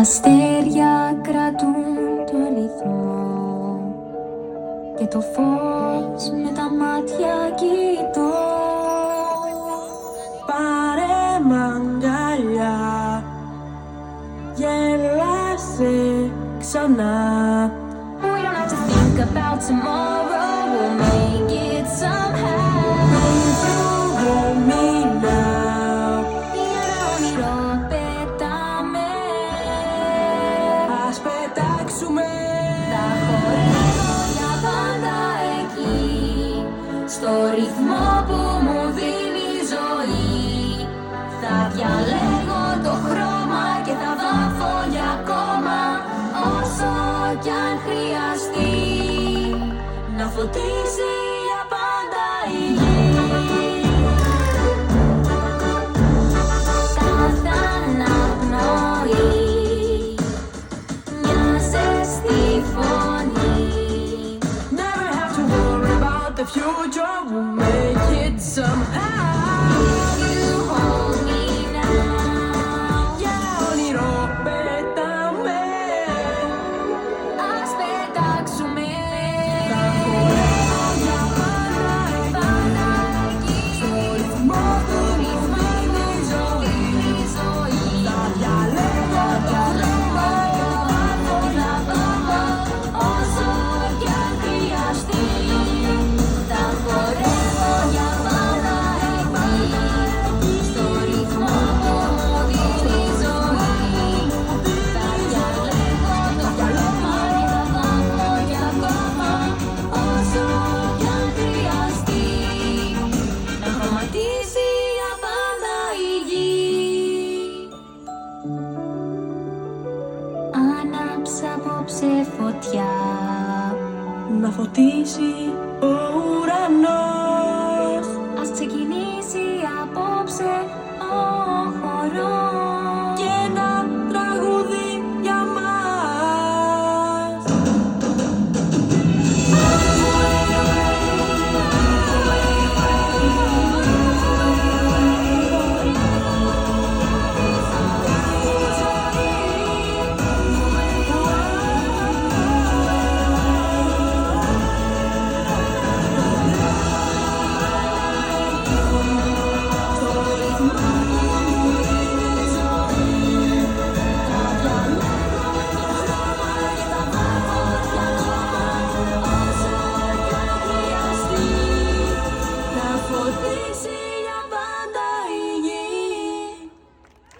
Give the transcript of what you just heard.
αστέρια κρατούν το ρυθμό και το φως με τα μάτια κοιτώ. Πάρε μ' αγκαλιά, γέλασε ξανά. We don't have to think about tomorrow, we'll make it somehow. Hold me now. Είναι όνειρο, πετάμε. Ας πετάξουμε. Θα χορεύω για πάντα εκεί, στο ρυθμό που μου δίνει ζωή. Θα διαλέγω το χρώμα και θα βάφω για ακόμα, όσο κι αν χρειαστεί, να φωτίσει για πάντα η γη. Κάθε αναπνοή, μια ζεστή φωνή. Never have to worry about the future, we'll make it somehow. You hold me now. Για όνειρο πετάμε. Ας πετάξουμε. Θα χορεύω για πάντα εκεί, στο ρυθμό που μου δίνει ζωή. Θα διαλέγω το χρώμα και Θα βάφω όσο κι αν χρειαστεί. Θα χορεύω για πάντα εκεί, στο ρυθμό που μου δίνει ζωή. Θα διαλέγω το χρώμα και θα βάφω για ακόμα, όσο κι αν χρειαστεί, να χρωματίσει για πάντα η γη. Άναψα απόψε φωτιά, να φωτίσει. Oh,